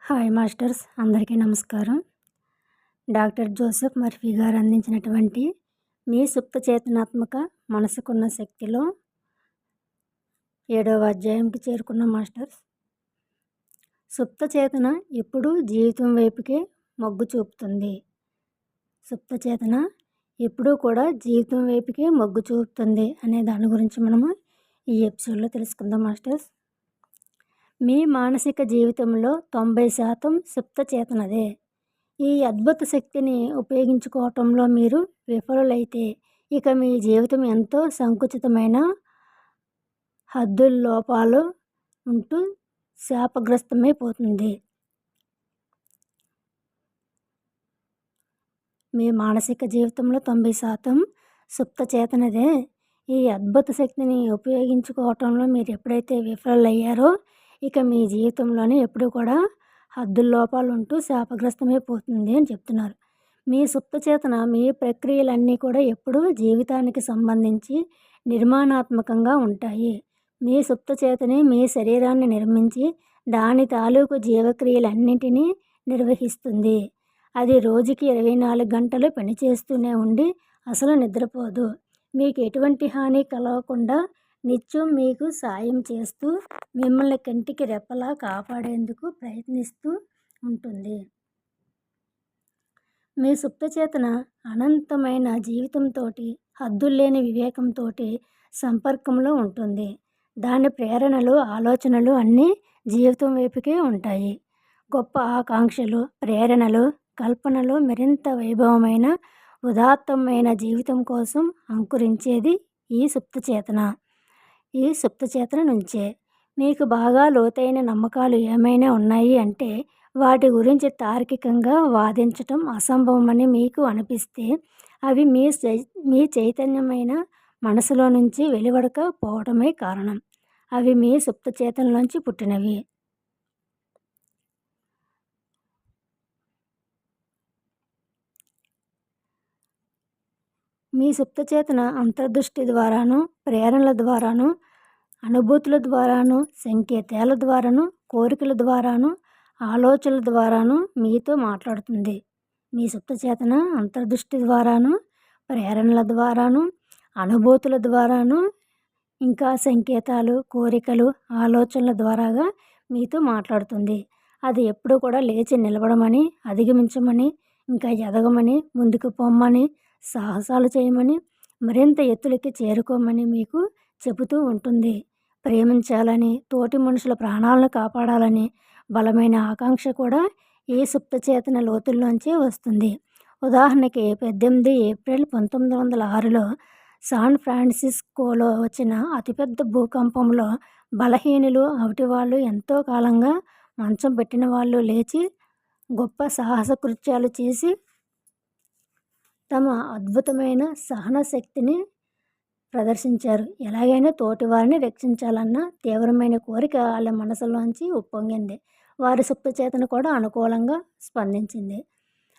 Hi masters, అందరికీ నమస్కారం. Doctor Joseph Murphy గారు అందించినటువంటి మీ సుప్త చేతనాత్మక మనసుకున్న శక్తిలో 7వ అధ్యాయంకి చేరుకున్న మాస్టర్స్. సుప్త చేతన ఎప్పుడూ జీవితం వైపుకే మొగ్గు చూపుతుంది. సుప్త చేతన ఎప్పుడూ కూడా జీవితం వైపుకే మొగ్గు చూపుతుంది అనే దాని గురించి మనము ఈ ఎపిసోడ్లో తెలుసుకుందాం మాస్టర్స్. మీ మానసిక జీవితంలో 90% సుప్త చేతనదే. ఈ అద్భుత శక్తిని ఉపయోగించుకోవటంలో మీరు విఫలులైతే ఇక మీ జీవితం ఎంతో సంకుచితమైన లోపాలు ఉంటూ శాపగ్రస్తమైపోతుంది. మీ మానసిక జీవితంలో 90% సుప్త చేతనదే. ఈ అద్భుత శక్తిని ఉపయోగించుకోవటంలో మీరు ఎప్పుడైతే విఫలయ్యారో ఇక మీ జీవితంలోనే ఎప్పుడు కూడా లోపాలు ఉంటూ శాపగ్రస్తమైపోతుంది అని చెప్తున్నారు. మీ సుప్త చేతన మీ ప్రక్రియలన్నీ కూడా ఎప్పుడూ జీవితానికి సంబంధించి నిర్మాణాత్మకంగా ఉంటాయి. మీ సుప్త చేతనే మీ శరీరాన్ని నిర్మించి దాని తాలూకు జీవక్రియలన్నింటినీ నిర్వహిస్తుంది. అది రోజుకి 24 గంటలు పనిచేస్తూనే ఉండి అసలు నిద్రపోదు. మీకు ఎటువంటి హాని కలగకుండా నిత్యం మీకు సాయం చేస్తూ మిమ్మల్ని కంటికి రెప్పలా కాపాడేందుకు ప్రయత్నిస్తూ ఉంటుంది. మీ సుప్తచేతన అనంతమైన జీవితంతో, హద్దుల్లేని వివేకంతో సంపర్కంలో ఉంటుంది. దాని ప్రేరణలు, ఆలోచనలు అన్నీ జీవితం వైపుకే ఉంటాయి. గొప్ప ఆకాంక్షలు, ప్రేరణలు, కల్పనలు మరింత వైభవమైన, ఉదాత్తమైన జీవితం కోసం అంకురించేది ఈ సుప్తచేతన. ఈ సుప్తచేతన నుంచే. మీకు బాగా లోతైన నమ్మకాలు ఏమైనా ఉన్నాయి అంటే వాటి గురించి తార్కికంగా వాదించటం అసంభవమని మీకు అనిపిస్తే అవి మీ చైతన్యమైన మనసులో నుంచి వెలువడకపోవటమే కారణం. అవి మీ సుప్తచేతనలోంచి పుట్టినవి. మీ సుప్తచేతన అంతర్దృష్టి ద్వారాను, ప్రేరణల ద్వారాను, అనుభూతుల ద్వారాను, సంకేతాల ద్వారాను, కోరికల ద్వారాను, ఆలోచనల ద్వారాను మీతో మాట్లాడుతుంది. మీ సుప్తచేతన అంతర్దృష్టి ద్వారాను, ప్రేరణల ద్వారాను, అనుభూతుల ద్వారాను, ఇంకా సంకేతాలు, కోరికలు, ఆలోచనల ద్వారాగా మీతో మాట్లాడుతుంది. అది ఎప్పుడూ కూడా లేచి నిలబడమని, అధిగమించమని, ఇంకా ఎదగమని, ముందుకు పొమ్మని, సాహసాలు చేయమని, మరింత ఎత్తులకి చేరుకోమని మీకు చెబుతూ ఉంటుంది. ప్రేమించాలని, తోటి మనుషుల ప్రాణాలను కాపాడాలని బలమైన ఆకాంక్ష కూడా ఈ సుప్తచేతన లోతుల్లోంచే వస్తుంది. ఉదాహరణకి 18 ఏప్రిల్ 1906లో శాన్ ఫ్రాన్సిస్కోలో వచ్చిన అతిపెద్ద భూకంపంలో బలహీనులు, అవిటివాళ్ళు, ఎంతో కాలంగా మంచం పెట్టిన వాళ్ళు లేచి గొప్ప సాహస కృత్యాలు చేసి తమ అద్భుతమైన సహన శక్తిని ప్రదర్శించారు. ఎలాగైనా తోటివారిని రక్షించాలన్న తీవ్రమైన కోరిక వాళ్ళ మనసులోంచి ఉప్పొంగింది. వారి సుప్తచేతన కూడా అనుకూలంగా స్పందించింది.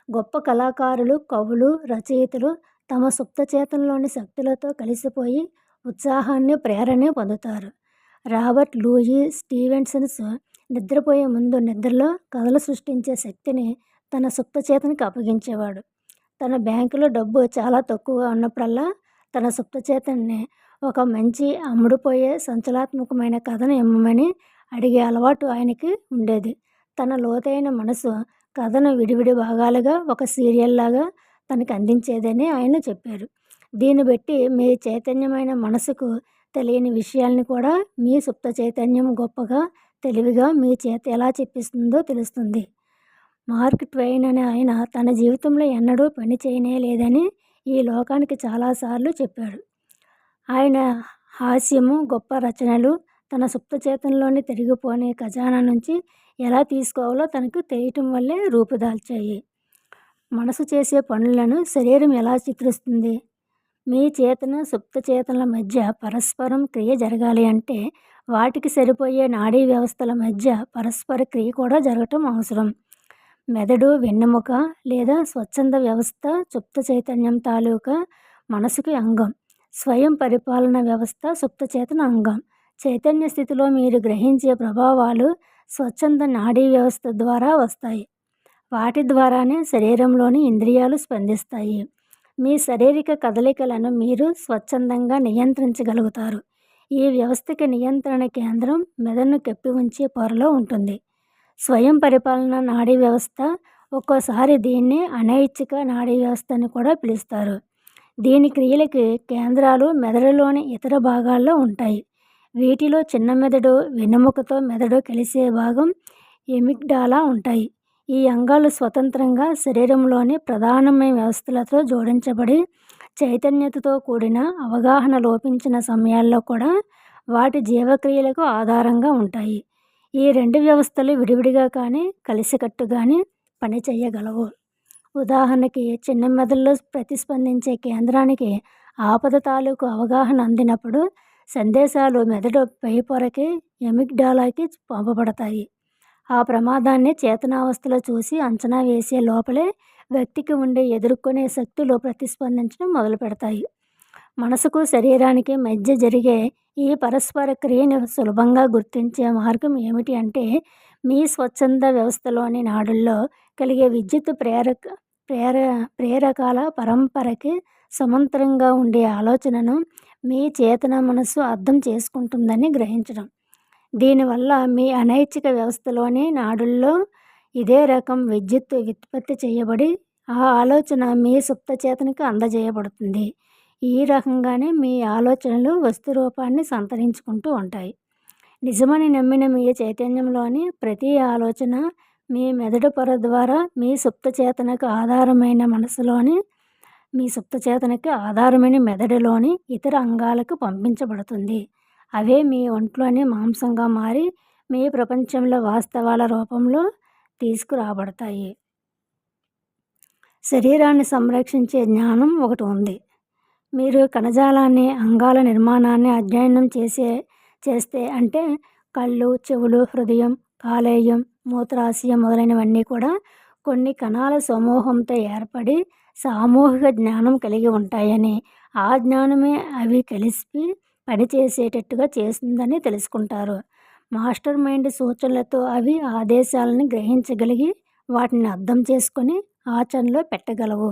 గొప్ప కళాకారులు, కవులు, రచయితలు తమ సుప్తచేతనలోని శక్తులతో కలిసిపోయి ఉత్సాహాన్ని, ప్రేరణ పొందుతారు. రాబర్ట్ లూయి స్టీవెన్సన్స్ నిద్రపోయే ముందు నిద్రలో కథలు సృష్టించే శక్తిని తన సుప్తచేతనకి అప్పగించేవాడు. తన బ్యాంకులో డబ్బు చాలా తక్కువగా ఉన్నప్పుడల్లా తన సుప్తచేతనని ఒక మంచి అమ్ముడుపోయే సంచలనాత్మకమైన కథను ఇమ్మని అడిగే అలవాటు ఆయనకి ఉండేది. తన లోతైన మనసు కథను విడివిడి భాగాలుగా ఒక సీరియల్లాగా తనకు అందించేదని ఆయన చెప్పారు. దీన్ని బట్టి మీ చైతన్యమైన మనసుకు తెలియని విషయాల్ని కూడా మీ సుప్త చైతన్యం గొప్పగా, తెలివిగా మీ చేత ఎలా చెప్పిస్తుందో తెలుస్తుంది. మార్క్ ట్వైన్ అనే ఆయన తన జీవితంలో ఎన్నడూ పని చేయనే లేదని ఈ లోకానికి చాలాసార్లు చెప్పాడు. ఆయన హాస్యము, గొప్ప రచనలు తన సుప్తచేతనలోని తిరిగిపోని ఖజానా నుంచి ఎలా తీసుకోవాలో తనకు తెలియటం వల్లే రూపుదాల్చాయి. మనసు చేసే పనులను శరీరం ఎలా చిత్రిస్తుంది? మీ చేతన, సుప్తచేతనల మధ్య పరస్పరం క్రియ జరగాలి అంటే వాటికి సరిపోయే నాడీ వ్యవస్థల మధ్య పరస్పర క్రియ కూడా జరగటం అవసరం. మెదడు, వెన్నెముక లేదా స్వచ్ఛంద వ్యవస్థ సుప్త చైతన్యం తాలూకా మనసుకి అంగం. స్వయం పరిపాలన వ్యవస్థ సుప్తచేతన అంగం. చైతన్య స్థితిలో మీరు గ్రహించే ప్రభావాలు స్వచ్ఛంద నాడీ వ్యవస్థ ద్వారా వస్తాయి. వాటి ద్వారానే శరీరంలోని ఇంద్రియాలు స్పందిస్తాయి. మీ శారీరక కదలికలను మీరు స్వచ్ఛందంగా నియంత్రించగలుగుతారు. ఈ వ్యవస్థకి నియంత్రణ కేంద్రం మెదడును కప్పి ఉంచే పొరలో ఉంటుంది. స్వయం పరిపాలన నాడీ వ్యవస్థ, ఒక్కోసారి దీన్ని అనైచ్ఛిక నాడీ వ్యవస్థ అని కూడా పిలుస్తారు. దీని క్రియలకి కేంద్రాలు మెదడులోని ఇతర భాగాల్లో ఉంటాయి. వీటిలో చిన్న మెదడు, వెన్నెముకతో మెదడు కలిసే భాగం ఎమిగ్డాలా ఉంటాయి. ఈ అంగాలు స్వతంత్రంగా శరీరంలోని ప్రధానమైన వ్యవస్థలతో జోడించబడి చైతన్యతతో కూడిన అవగాహన లోపించిన సమయాల్లో కూడా వాటి జీవక్రియలకు ఆధారంగా ఉంటాయి. ఈ రెండు వ్యవస్థలు విడివిడిగా కానీ కలిసికట్టుగాని పనిచేయగలవు. ఉదాహరణకి చిన్న మెదడులో ప్రతిస్పందించే కేంద్రానికి ఆపద తాలూకు అవగాహన అందినప్పుడు సందేశాలు మెదడు పై పొరకి ఎమిగ్డాలాకి పంపబడతాయి. ఆ ప్రమాదాన్ని చేతనావస్థలో చూసి అంచనా వేసే లోపలే వ్యక్తికి ఉండే ఎదుర్కొనే శక్తులు ప్రతిస్పందించడం మొదలు పెడతాయి. మనసుకు శరీరానికి మధ్య జరిగే ఈ పరస్పర క్రియను సులభంగా గుర్తించే మార్గం ఏమిటి అంటే, మీ స్వచ్ఛంద వ్యవస్థలోని నాడుల్లో కలిగే విద్యుత్ ప్రేరకాల పరంపరకి సమాంతరంగా ఉండే ఆలోచనను మీ చేతన మనస్సు అర్థం చేసుకుంటుందని గ్రహించడం. దీనివల్ల మీ అనైచ్ఛిక వ్యవస్థలోని నాడుల్లో ఇదే రకం విద్యుత్ ఉత్పత్తి చేయబడి ఆ ఆలోచన మీ సుప్తచేతనకు అందజేయబడుతుంది. ఈ రకంగానే మీ ఆలోచనలు వస్తురూపాన్ని సంతరించుకుంటూ ఉంటాయి. నిజమని నమ్మిన మీ చైతన్యంలోని ప్రతి ఆలోచన మీ మెదడు పొర ద్వారా మీ సుప్తచేతనకు ఆధారమైన మెదడులోని ఇతర అంగాలకు పంపించబడుతుంది. అవే మీ ఒంట్లోని మాంసంగా మారి మీ ప్రపంచంలో వాస్తవాల రూపంలో తీసుకురాబడతాయి. శరీరాన్ని సంరక్షించే జ్ఞానం ఒకటి ఉంది. మీరు కణజాలాన్ని, అంగాల నిర్మాణాన్ని అధ్యయనం చేస్తే అంటే కళ్ళు, చెవులు, హృదయం, కాలేయం, మూత్రాశయం మొదలైనవన్నీ కూడా కొన్ని కణాల సమూహంతో ఏర్పడి సామూహిక జ్ఞానం కలిగి ఉంటాయని, ఆ జ్ఞానమే అవి కలిసి పనిచేసేటట్టుగా చేస్తుందని తెలుసుకుంటారు. మాస్టర్ మైండ్ సూచనలతో అవి ఆదేశాలను గ్రహించగలిగి వాటిని అర్థం చేసుకొని ఆచరణలో పెట్టగలవు.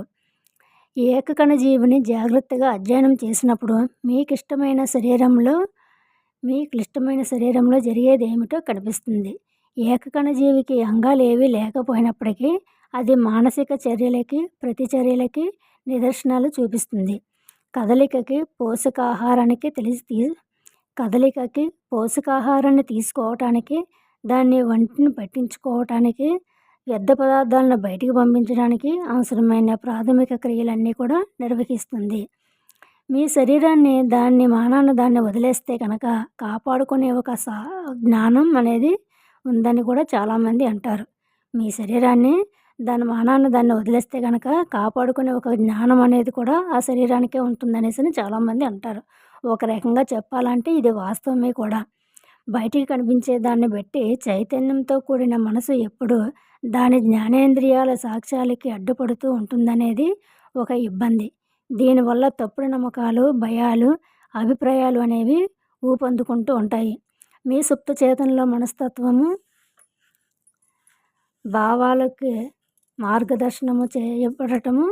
ఏకకణజీవిని జాగ్రత్తగా అధ్యయనం చేసినప్పుడు మీ క్లిష్టమైన శరీరంలో జరిగేదేమిటో కనిపిస్తుంది. ఏకకణజీవికి అంగాలు ఏవీ లేకపోయినప్పటికీ అది మానసిక చర్యలకి, ప్రతిచర్యలకి నిదర్శనాలు చూపిస్తుంది. కదలికకి పోషకాహారాన్ని తీసుకోవటానికి, దాన్ని వంటిని పట్టించుకోవటానికి, వ్యర్థ పదార్థాలను బయటికి పంపించడానికి అవసరమైన ప్రాథమిక క్రియలన్నీ కూడా నిర్వహిస్తుంది. మీ శరీరాన్ని దాన్ని వదిలేస్తే కనుక కాపాడుకునే ఒక జ్ఞానం అనేది ఉందని కూడా చాలామంది అంటారు. మీ శరీరాన్ని దాన్ని వదిలేస్తే కనుక కాపాడుకునే ఒక జ్ఞానం అనేది కూడా ఆ శరీరానికే ఉంటుందనేసి చాలామంది అంటారు. ఒక రకంగా చెప్పాలంటే ఇది వాస్తవమే కూడా. బయటికి కనిపించే దాన్ని బట్టి చైతన్యంతో కూడిన మనసు ఎప్పుడు దాని జ్ఞానేంద్రియాల సాక్ష్యాలకి అడ్డుపడుతూ ఉంటుందనేది ఒక ఇబ్బంది. దీనివల్ల తప్పుడు నమ్మకాలు, భయాలు, అభిప్రాయాలు అనేవి ఊపందుకుంటూ ఉంటాయి. మీ సుప్త చేతనలో మనస్తత్వము, భావాలకి మార్గదర్శనము చేయబడటము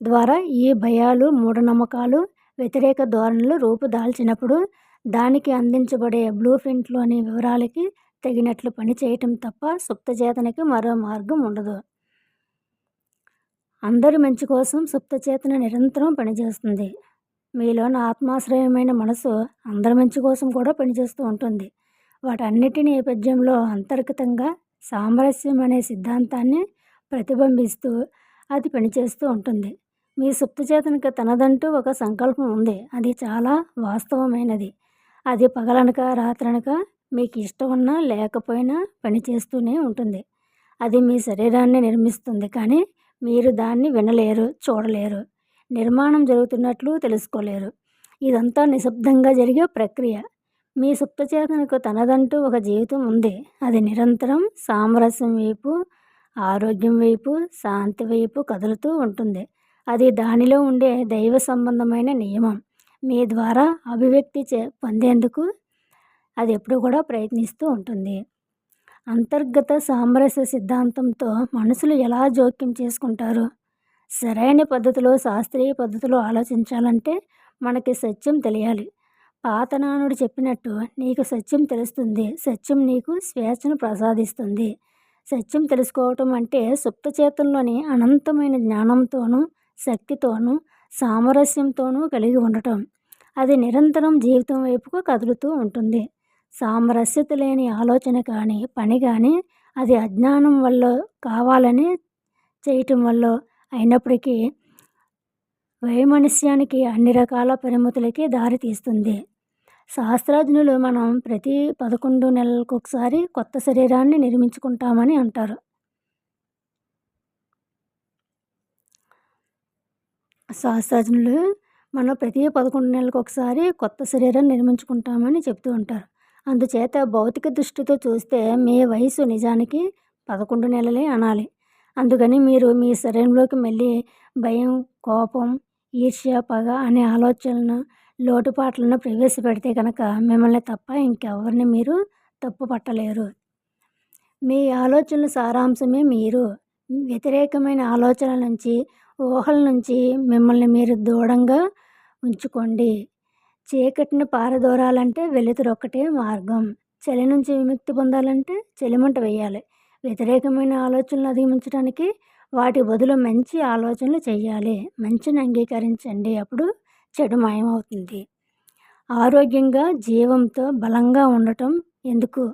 ద్వారా ఈ భయాలు, మూఢనమ్మకాలు, వ్యతిరేక ధోరణులు రూపుదాల్చినప్పుడు దానికి అందించబడే బ్లూ ప్రింట్లోని వివరాలకి తగినట్లు పనిచేయటం తప్ప సుప్తచేతనకి మరో మార్గం ఉండదు. అందరి మంచి కోసం సుప్తచేతన నిరంతరం పనిచేస్తుంది. మీలోని ఆత్మాశ్రయమైన మనసు అందరి మంచి కోసం కూడా పనిచేస్తూ ఉంటుంది. వాటన్నిటి నేపథ్యంలో అంతర్గతంగా సామరస్యం అనే సిద్ధాంతాన్ని ప్రతిబింబిస్తూ అది పనిచేస్తూ ఉంటుంది. మీ సుప్తచేతనకి తనదంటూ ఒక సంకల్పం ఉంది. అది చాలా వాస్తవమైనది. అది పగలనక రాత్రనక మీకు ఇష్టం ఉన్నా లేకపోయినా పనిచేస్తూనే ఉంటుంది. అది మీ శరీరాన్ని నిర్మిస్తుంది, కానీ మీరు దాన్ని వినలేరు, చూడలేరు, నిర్మాణం జరుగుతున్నట్లు తెలుసుకోలేరు. ఇదంతా నిశ్శబ్దంగా జరిగే ప్రక్రియ. మీ సుప్తచేతనకు తనదంటూ ఒక జీవితం ఉంది. అది నిరంతరం సామరస్యం వైపు, ఆరోగ్యం వైపు, శాంతి వైపు కదులుతూ ఉంటుంది. అది దానిలో ఉండే దైవ సంబంధమైన నియమం. మీ ద్వారా అభివ్యక్తి పొందేందుకు అది ఎప్పుడు కూడా ప్రయత్నిస్తూ ఉంటుంది. అంతర్గత సామరస్య సిద్ధాంతంతో మనుషులు ఎలా జోక్యం చేసుకుంటారు? సరైన పద్ధతిలో, శాస్త్రీయ పద్ధతిలో ఆలోచించాలంటే మనకి సత్యం తెలియాలి. పాత నానుడు చెప్పినట్టు నీకు సత్యం తెలుస్తుంది. సత్యం నీకు స్వేచ్ఛను ప్రసాదిస్తుంది. సత్యం తెలుసుకోవటం అంటే సుప్తచేతంలోని అనంతమైన జ్ఞానంతోనూ, శక్తితోనూ, సామరస్యంతోనూ కలిగి ఉండటం. అది నిరంతరం జీవితం వైపుకు కదులుతూ ఉంటుంది. సామరస్యత లేని ఆలోచన కానీ, పని కానీ అది అజ్ఞానం వల్ల కావాలని చేయటం వల్ల అయినప్పటికీ వైమనస్యానికి అన్ని రకాల పరిమితులకి దారి తీస్తుంది. శాస్త్రజ్ఞులు మనం ప్రతి 11 నెలలకొకసారి కొత్త శరీరాన్ని నిర్మించుకుంటామని అంటారు. శాస్త్రజ్ఞులు మనం ప్రతి 11 నెలలకొకసారి కొత్త శరీరాన్ని నిర్మించుకుంటామని చెప్తూ ఉంటారు. అందుచేత భౌతిక దృష్టితో చూస్తే మీ వయసు నిజానికి 11 నెలలే అనాలి. అందుకని మీరు మీ శరీరంలోకి మళ్ళీ భయం, కోపం, ఈర్ష్య, పగ అనే ఆలోచనలను, లోటుపాట్లను ప్రవేశపెడితే కనుక మిమ్మల్ని తప్ప ఇంకెవరిని మీరు తప్పు పట్టలేరు. మీ ఆలోచనల సారాంశమే మీరు. వ్యతిరేకమైన ఆలోచనల నుంచి, ఊహల నుంచి మిమ్మల్ని మీరు దూరంగా ఉంచుకోండి. చీకటిని పారదోరాలంటే వెలుతురొక్కటే మార్గం. చలి నుంచి విముక్తి పొందాలంటే చలిమంట వేయాలి. వ్యతిరేకమైన ఆలోచనలు అధిగమించడానికి వాటి బదులు మంచి ఆలోచనలు చేయాలి. మంచిని అంగీకరించండి. అప్పుడు చెడు మాయమవుతుంది. ఆరోగ్యంగా, జీవంతో బలంగా ఉండటం ఎందుకు?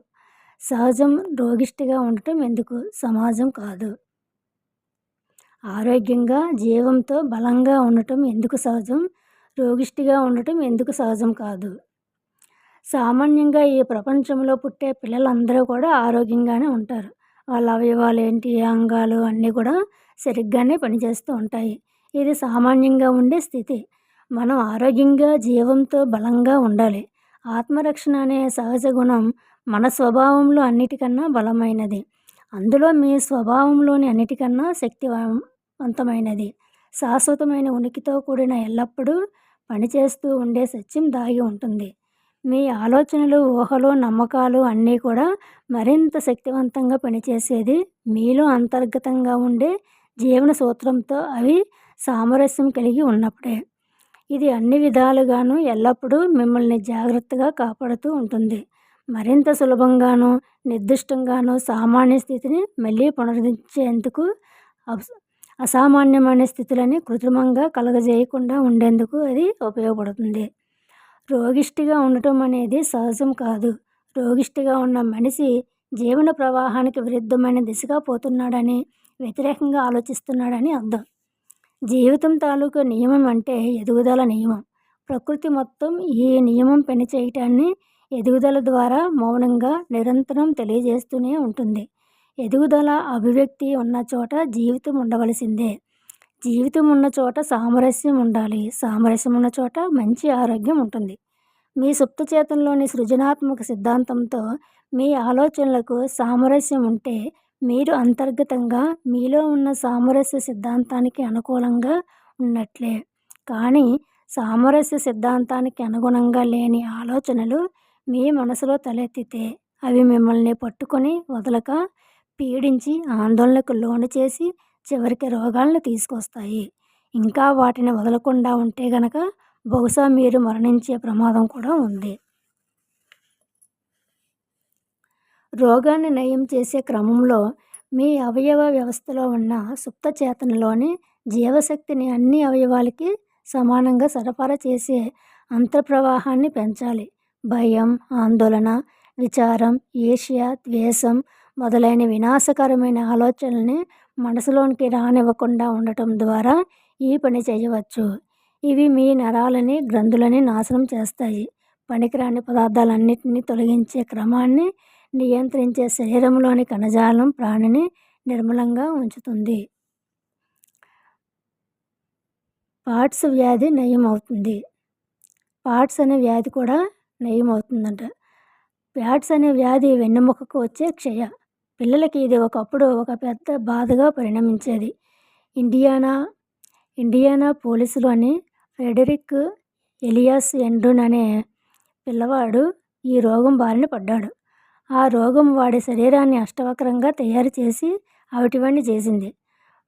సహజం. రోగిష్టిగా ఉండటం ఎందుకు? సమాజం కాదు. ఆరోగ్యంగా, జీవంతో బలంగా ఉండటం ఎందుకు సహజం? రోగిష్టిగా ఉండటం ఎందుకు సహజం కాదు? సామాన్యంగా ఈ ప్రపంచంలో పుట్టే పిల్లలందరూ కూడా ఆరోగ్యంగానే ఉంటారు. వాళ్ళ అవయవాలు ఏంటి, అంగాలు అన్నీ కూడా సరిగ్గానే పనిచేస్తూ ఉంటాయి. ఇది సామాన్యంగా ఉండే స్థితి. మనం ఆరోగ్యంగా, జీవంతో బలంగా ఉండాలి. ఆత్మరక్షణ అనే సహజ గుణం మన స్వభావంలో అన్నిటికన్నా బలమైనది. అందులో మీ స్వభావంలోని అన్నిటికన్నా శక్తివంతమైనది. శాశ్వతమైన ఉనికితో కూడిన ఎల్లప్పుడూ పనిచేస్తూ ఉండే సత్యం దాగి ఉంటుంది. మీ ఆలోచనలు, ఊహలు, నమ్మకాలు అన్నీ కూడా మరింత శక్తివంతంగా పనిచేసేది మీలో అంతర్గతంగా ఉండే జీవన సూత్రంతో అవి సామరస్యం కలిగి ఉన్నప్పుడే. ఇది అన్ని విధాలుగాను ఎల్లప్పుడూ మిమ్మల్ని జాగ్రత్తగా కాపాడుతూ ఉంటుంది. మరింత సులభంగాను, నిర్దిష్టంగాను సామాన్య స్థితిని మళ్ళీ పునరుద్ధరించేందుకు, అసామాన్యమైన స్థితులని కృత్రిమంగా కలగజేయకుండా ఉండేందుకు అది ఉపయోగపడుతుంది. రోగిష్టిగా ఉండటం అనేది సహజం కాదు. రోగిష్టిగా ఉన్న మనిషి జీవన ప్రవాహానికి విరుద్ధమైన దిశగా పోతున్నాడని, వ్యతిరేకంగా ఆలోచిస్తున్నాడని అర్థం. జీవితం తాలూకు నియమం అంటే ఎదుగుదల నియమం. ప్రకృతి మొత్తం ఈ నియమం పనిచేయటాన్ని ఎదుగుదల ద్వారా మౌనంగా నిరంతరం తెలియజేస్తూనే ఉంటుంది. ఎదుగుదల, అభివ్యక్తి ఉన్న చోట జీవితం ఉండవలసిందే. జీవితం ఉన్న చోట సామరస్యం ఉండాలి. సామరస్యం ఉన్న చోట మంచి ఆరోగ్యం ఉంటుంది. మీ సుప్తచేతంలోని సృజనాత్మక సిద్ధాంతంతో మీ ఆలోచనలకు సామరస్యం ఉంటే మీరు అంతర్గతంగా మీలో ఉన్న సామరస్య సిద్ధాంతానికి అనుకూలంగా ఉన్నట్లే. కానీ సామరస్య సిద్ధాంతానికి అనుగుణంగా లేని ఆలోచనలు మీ మనసులో తలెత్తితే అవి మిమ్మల్ని పట్టుకొని వదలక, పీడించి, ఆందోళనకు లోను చేసి చివరికి రోగాలను తీసుకొస్తాయి. ఇంకా వాటిని వదలకుండా ఉంటే గనక బహుశా మీరు మరణించే ప్రమాదం కూడా ఉంది. రోగాన్ని నయం చేసే క్రమంలో మీ అవయవ వ్యవస్థలో ఉన్న సుప్తచేతనలోని జీవశక్తిని అన్ని అవయవాలకి సమానంగా సరఫరా చేసే అంతర్ప్రవాహాన్ని పెంచాలి. భయం, ఆందోళన, విచారం, ఈర్ష్య, ద్వేషం మొదలైన వినాశకరమైన ఆలోచనల్ని మనసులోనికి రానివ్వకుండా ఉండటం ద్వారా ఈ పని చేయవచ్చు. ఇవి మీ నరాలని, గ్రంథులని నాశనం చేస్తాయి. పనికిరాని పదార్థాలన్నింటినీ తొలగించే క్రమాన్ని నియంత్రించే శరీరంలోని కణజాలం ప్రాణిని నిర్మలంగా ఉంచుతుంది. పాట్స్ వ్యాధి నయం అవుతుంది. పాట్స్ అనే వ్యాధి కూడా నయం అవుతుందంట. ప్యాట్స్ అనే వ్యాధి వెన్నెముకకు వచ్చే క్షయ. పిల్లలకి ఇది ఒకప్పుడు ఒక పెద్ద బాధగా పరిణమించేది. ఇండియానా పోలీసులోని ఫ్రెడరిక్ ఎలియాస్ ఎండ్రూన్ అనే పిల్లవాడు ఈ రోగం బారిన పడ్డాడు. ఆ రోగం వాడి శరీరాన్ని అష్టవక్రంగా తయారు చేసి అవిటివాణ్ణి చేసింది.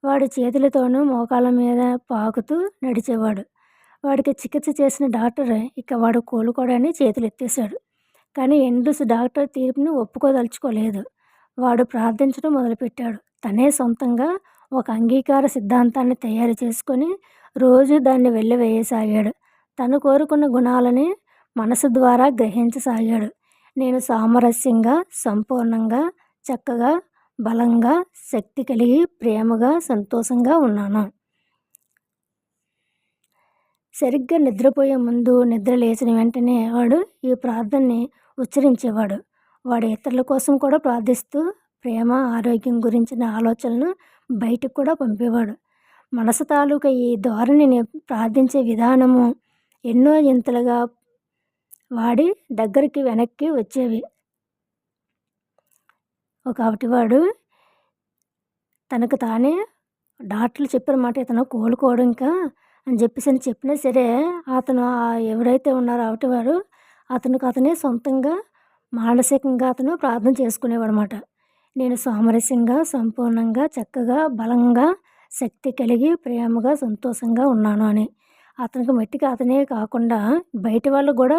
వాడు చేతులతోనూ మోకాళ్ళ మీద పాకుతూ నడిచేవాడు. వాడికి చికిత్స చేసిన డాక్టర్ ఇక వాడు కోలుకోడని చేతులెత్తేశాడు. కానీ ఎండ్రూస్ డాక్టర్ తీర్పుని ఒప్పుకోదలుచుకోలేదు. వాడు ప్రార్థించడం మొదలుపెట్టాడు. తనే సొంతంగా ఒక అంగీకార సిద్ధాంతాన్ని తయారు చేసుకొని రోజు దాన్ని వెల్లివేయసాగాడు. తను కోరుకున్న గుణాలని మనసు ద్వారా గ్రహించసాగాడు. నేను సామరస్యంగా, సంపూర్ణంగా, చక్కగా, బలంగా, శక్తి కలిగి, ప్రేమగా, సంతోషంగా ఉన్నాను. సరిగ్గా నిద్రపోయే ముందు, నిద్ర లేచిన వెంటనే వాడు ఈ ప్రార్థనని ఉచ్చరించేవాడు. వాడు ఇతరుల కోసం కూడా ప్రార్థిస్తూ ప్రేమ, ఆరోగ్యం గురించిన ఆలోచనలను బయటకు కూడా పంపేవాడు. మనసు తాలూకా ఈ ధోరణిని ప్రార్థించే విధానము ఎన్నో ఇంతలుగా వాడి దగ్గరికి వెనక్కి వచ్చేవి. ఒకటి వాడు తనకు తానే డాక్టర్లు చెప్పిన మాట ఇతను కోలుకోవడం ఇంకా అని చెప్పినా సరే అతను ఎవరైతే ఉన్నారో వాడు అతనికి అతనే సొంతంగా మానసికంగా అతను ప్రార్థన చేసుకునేవాడు అన్నమాట. నేను సామరస్యంగా, సంపూర్ణంగా, చక్కగా, బలంగా, శక్తి కలిగి, ప్రేమగా, సంతోషంగా ఉన్నాను అని. అతనికి మట్టికి అతనే కాకుండా బయట వాళ్ళు కూడా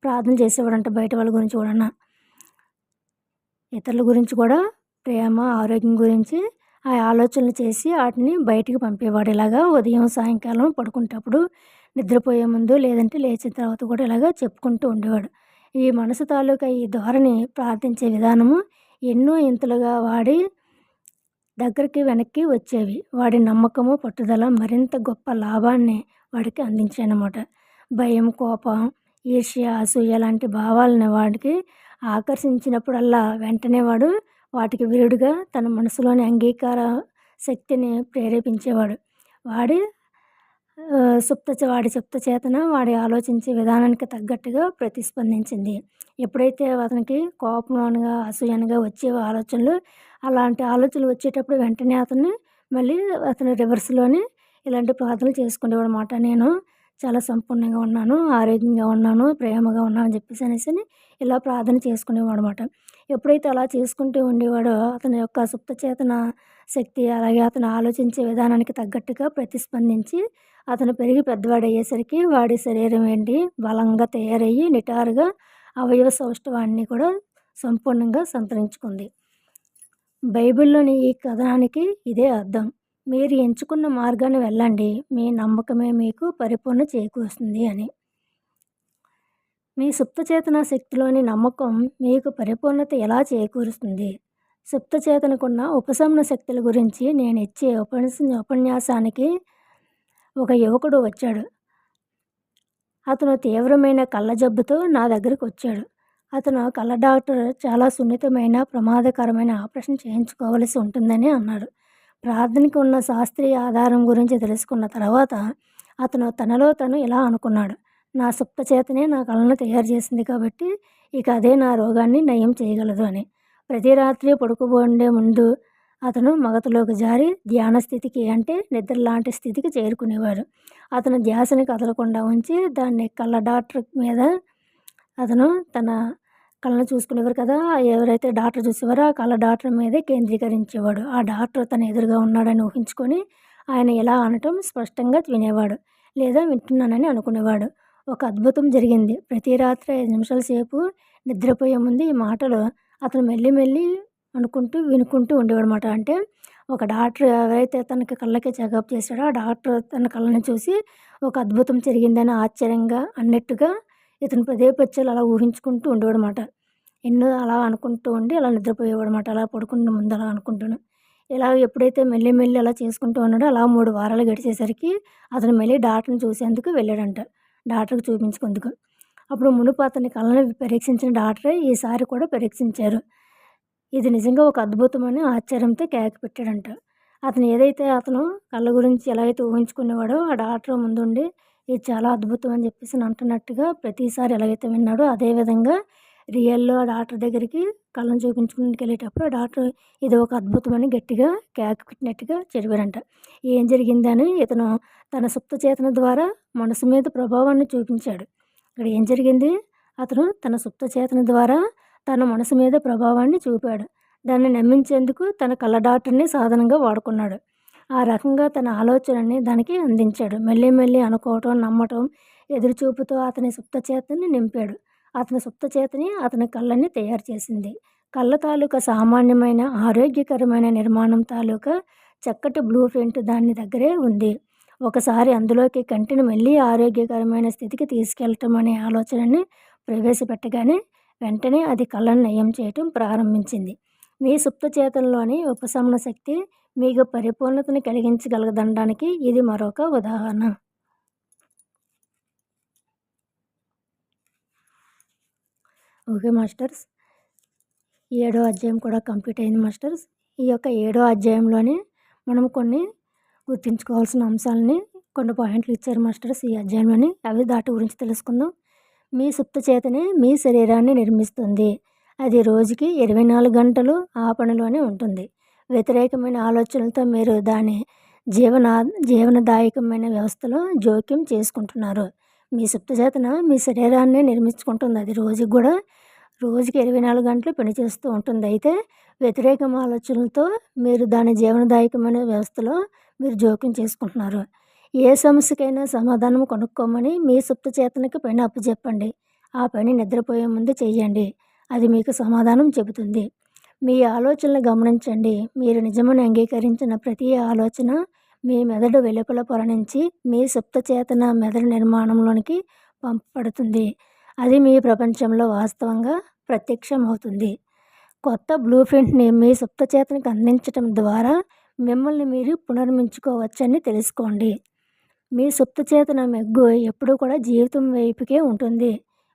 ప్రార్థన చేసేవాడంట. బయట వాళ్ళ గురించి కూడా, ఇతరుల గురించి కూడా ప్రేమ, ఆరోగ్యం గురించి ఆ ఆలోచనలు చేసి వాటిని బయటికి పంపేవాడు. ఇలాగా ఉదయం, సాయంకాలం పడుకునేటప్పుడు, నిద్రపోయే ముందు, లేదంటే లేచిన తర్వాత కూడా ఇలాగా చెప్పుకుంటూ ఉండేవాడు. ఈ మనసు తాలూకా ఈ ధోరణి ప్రార్థించే విధానము ఎన్నో ఇంతలుగా వాడి దగ్గరికి వెనక్కి వచ్చేవి. వాడి నమ్మకము, పట్టుదల మరింత గొప్ప లాభాన్ని వాడికి అందించాయన్నమాట. భయం, కోపం, ఈర్ష్య, అసూయ లాంటి భావాలను వాడికి ఆకర్షించినప్పుడల్లా వెంటనే వాడు వాటికి విరుడుగా తన మనసులోని అంగీకార శక్తిని ప్రేరేపించేవాడు. వాడి సుప్త చేతన వాడి ఆలోచించే విధానానికి తగ్గట్టుగా ప్రతిస్పందించింది. ఎప్పుడైతే అతనికి కోపం అనగా, అసూయ అనగా వచ్చేవో ఆలోచనలు, అలాంటి ఆలోచనలు వచ్చేటప్పుడు వెంటనే మళ్ళీ అతను రివర్స్లోనే ఇలాంటి ప్రార్థనలు చేసుకునేవాడు అన్నమాట. నేను చాలా సంపూర్ణంగా ఉన్నాను, ఆరోగ్యంగా ఉన్నాను, ప్రేమగా ఉన్నాను అని చెప్పేసి ఇలా ప్రార్థన చేసుకునేవాడు అన్నమాట. ఎప్పుడైతే అలా చేసుకుంటూ ఉండేవాడో అతని యొక్క సుప్తచేతన శక్తి, అలాగే అతను ఆలోచించే విధానానికి తగ్గట్టుగా ప్రతిస్పందించి అతను పెరిగి పెద్దవాడయ్యేసరికి వాడి శరీరం ఏంటి బలంగా తయారయ్యి నిటారుగా అవయవ సౌష్ఠవాన్ని కూడా సంపూర్ణంగా సంతరించుకుంది. బైబిల్లోని ఈ కథనానికి ఇదే అర్థం. మీరు ఎంచుకున్న మార్గాన్ని వెళ్ళండి, మీ నమ్మకమే మీకు పరిపూర్ణ చేకూరుస్తుంది అని. మీ సుప్తచేతన శక్తిలోని నమ్మకం మీకు పరిపూర్ణత ఎలా చేకూరుస్తుంది? సుప్తచేతనకున్న ఉపశమన శక్తుల గురించి నేను ఇచ్చే ఉపన్యాసానికి ఒక యువకుడు వచ్చాడు. అతను తీవ్రమైన కళ్ళ జబ్బుతో నా దగ్గరకు వచ్చాడు. అతను కళ్ళ డాక్టర్ చాలా సున్నితమైన, ప్రమాదకరమైన ఆపరేషన్ చేయించుకోవలసి ఉంటుందని అన్నాడు. ప్రార్థనకు ఉన్న శాస్త్రీయ ఆధారం గురించి తెలుసుకున్న తర్వాత అతను తనలో తను ఇలా అనుకున్నాడు. నా సుప్తచేతనే నా కళ్ళను తయారు చేసింది కాబట్టి ఇక అదే నా రోగాన్ని నయం చేయగలదు అని. ప్రతి రాత్రి పడుకోబోయే ముందు అతను మగతలోకి జారి ధ్యాన స్థితికి, అంటే నిద్ర లాంటి స్థితికి చేరుకునేవాడు. అతను ధ్యాసని కదలకుండా ఉంచి దాన్ని కళ్ళ డాక్టర్ మీద అతను తన కళ్ళను చూసుకునేవారు కదా, ఎవరైతే డాక్టర్ చూసేవారో ఆ కళ్ళ డాక్టర్ మీదే కేంద్రీకరించేవాడు. ఆ డాక్టర్ తన ఎదురుగా ఉన్నాడని ఊహించుకొని ఆయన ఇలా అనటం స్పష్టంగా వినేవాడు, లేదా వింటున్నానని అనుకునేవాడు. ఒక అద్భుతం జరిగింది. ప్రతి రాత్రి 5 నిమిషాల సేపు నిద్రపోయే ముందు ఈ మాటలు అతను మెల్లి వినుకుంటూ ఉండేవాడు అన్నమాట. అంటే ఒక డాక్టర్ ఎవరైతే తనకి కళ్ళకి చెకప్ చేశాడో ఆ డాక్టర్ తన కళ్ళని చూసి ఒక అద్భుతం జరిగిందని ఆశ్చర్యంగా అన్నట్టుగా ఇతను పచ్చాలు అలా ఊహించుకుంటూ ఉండేవాడు అన్నమాట. ఎన్నో అలా అనుకుంటూ ఉండి అలా నిద్రపోయేవాడు అన్నమాట. అలా పడుకునే ముందు అలా అనుకుంటాను. ఇలా ఎప్పుడైతే మెల్లి అలా చేసుకుంటూ ఉన్నాడో అలా 3 వారాలు గడిచేసరికి అతను మళ్ళీ డాక్టర్ని చూసేందుకు వెళ్ళాడంట, డాక్టర్కి చూపించుకుందుకు. అప్పుడు మునుపు అతని కళ్ళని పరీక్షించిన డాక్టరే ఈసారి కూడా పరీక్షించారు. ఇది నిజంగా ఒక అద్భుతమని ఆశ్చర్యంతో కేక పెట్టాడంట. అతను కళ్ళ గురించి ఎలా అయితే ఊహించుకునేవాడో ఆ డాక్టర్ ముందుండి ఇది చాలా అద్భుతం అని చెప్పేసి అంటున్నట్టుగా ప్రతిసారి ఎలాగైతే విన్నాడో అదేవిధంగా రియల్లో ఆ డాక్టర్ దగ్గరికి కళ్ళను చూపించుకుని వెళ్ళేటప్పుడు ఆ డాక్టర్ ఇది ఒక అద్భుతమని గట్టిగా కేక పెట్టినట్టుగా చెప్పాడంట. ఏం జరిగిందని ఇతను తన సుప్తచేతన ద్వారా మనసు మీద ప్రభావాన్ని చూపించాడు. ఇక్కడ ఏం జరిగింది? అతను తన సుప్తచేతన ద్వారా తన మనసు మీద ప్రభావాన్ని చూపాడు. దాన్ని నమ్మించేందుకు తన కళ్ళ డాక్టర్‌ని సాధనంగా వాడుకున్నాడు. ఆ రకంగా తన ఆలోచనని దానికి అందించాడు. మెల్లి మెల్లి అనుకోవటం, నమ్మటం, ఎదురుచూపుతో అతని సుప్తచేతనని నింపాడు. అతని సుప్తచేతని అతని కళ్ళని తయారు చేసింది. కళ్ళ తాలూకా సామాన్యమైన, ఆరోగ్యకరమైన నిర్మాణం తాలూకా చక్కటి బ్లూ ప్రింట్ దాని దగ్గరే ఉంది. ఒకసారి అందులోకి కంటిని మళ్ళీ ఆరోగ్యకరమైన స్థితికి తీసుకెళ్ళటం అనే ఆలోచనని ప్రవేశపెట్టగానే వెంటనే అది కళ్ళను నయం చేయటం ప్రారంభించింది. మీ సుప్తచేతనలోని ఉపశమన శక్తి మీకు పరిపూర్ణతని కలిగించగలగదనడానికి ఇది మరొక ఉదాహరణ. Okay masters. 7వ అధ్యాయం కూడా కంప్లీట్ అయింది మాస్టర్స్. ఈ యొక్క 7వ అధ్యాయంలోనే మనం కొన్ని గుర్తుంచుకోవాల్సిన అంశాలని కొన్ని పాయింట్లు ఇచ్చారు మాస్టర్స్ ఈ అధ్యాయంలోని. అవి దాటి గురించి తెలుసుకుందాం. మీ సుప్తచేతనే మీ శరీరాన్ని నిర్మిస్తుంది. అది రోజుకి 24 గంటలు ఆ పనిలోనే ఉంటుంది. వ్యతిరేకమైన ఆలోచనలతో మీరు దాని జీవనదాయకమైన వ్యవస్థలో జోక్యం చేసుకుంటున్నారు. మీ సుప్తచేతన మీ శరీరాన్ని నిర్మించుకుంటుంది. అది రోజుకి 24 గంటలు పనిచేస్తూ ఉంటుంది. అయితే వ్యతిరేక ఆలోచనలతో మీరు దాని జీవనదాయకమైన వ్యవస్థలో మీరు జోక్యం చేసుకుంటున్నారు. ఏ సమస్యకైనా సమాధానం కనుక్కోమని మీ సుప్తచేతనకి పని అప్పచెప్పండి. ఆ పని నిద్రపోయే ముందు చెయ్యండి. అది మీకు సమాధానం చెబుతుంది. మీ ఆలోచనలు గమనించండి. మీరు నిజమని అంగీకరించిన ప్రతి ఆలోచన మీ మెదడు వెలుపల పొర నుంచి మీ సుప్తచేతన మెదడు నిర్మాణంలోనికి పంపబడుతుంది. అది మీ ప్రపంచంలో వాస్తవంగా ప్రత్యక్షమవుతుంది. కొత్త బ్లూ ప్రింట్ని మీ సుప్తచేతనకి అందించటం ద్వారా మిమ్మల్ని మీరు పునర్మించుకోవచ్చని తెలుసుకోండి. మీ సుప్తచేతన మెగ్గు ఎప్పుడూ కూడా జీవితం వైపుకే ఉంటుంది.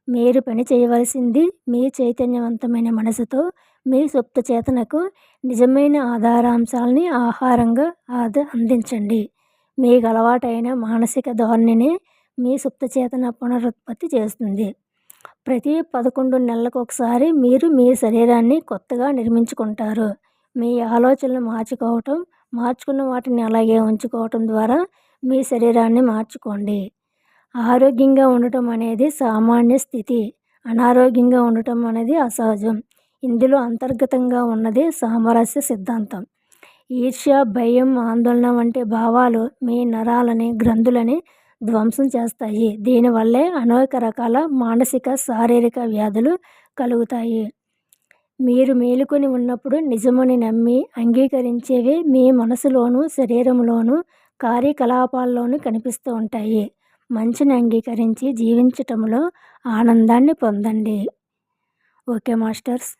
మీరు పని చేయవలసింది మీ చైతన్యవంతమైన మనసుతో మీ సుప్తచేతనకు నిజమైన ఆధారాంశాలని ఆహారంగా అందించండి. మీకు అలవాటైన మానసిక ధోరణిని మీ సుప్తచేతన పునరుత్పత్తి చేస్తుంది. ప్రతి 11 నెలలకు ఒకసారి మీరు మీ శరీరాన్ని కొత్తగా నిర్మించుకుంటారు. మీ ఆలోచనలు మార్చుకున్న వాటిని అలాగే ఉంచుకోవటం ద్వారా మీ శరీరాన్ని మార్చుకోండి. ఆరోగ్యంగా ఉండటం అనేది సామాన్య స్థితి. అనారోగ్యంగా ఉండటం అనేది అసహజం. ఇందులో అంతర్గతంగా ఉన్నది సామరస్య సిద్ధాంతం. ఈర్ష్య, భయం, ఆందోళన వంటి భావాలు మీ నరాలని, గ్రంథులని ధ్వంసం చేస్తాయి. దీనివల్లే అనేక రకాల మానసిక, శారీరక వ్యాధులు కలుగుతాయి. మీరు మేలుకొని ఉన్నప్పుడు నిజమని నమ్మి అంగీకరించేవి మీ మనసులోనూ, శరీరంలోనూ, కార్యకలాపాల్లోనూ కనిపిస్తూ ఉంటాయి. మంచిని అంగీకరించి జీవించటంలో ఆనందాన్ని పొందండి. Okay masters.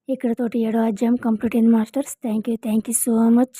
ఇక్కడతోటి 7వ అధ్యాయం కంప్లీట్ అయింది masters. Thank you so much.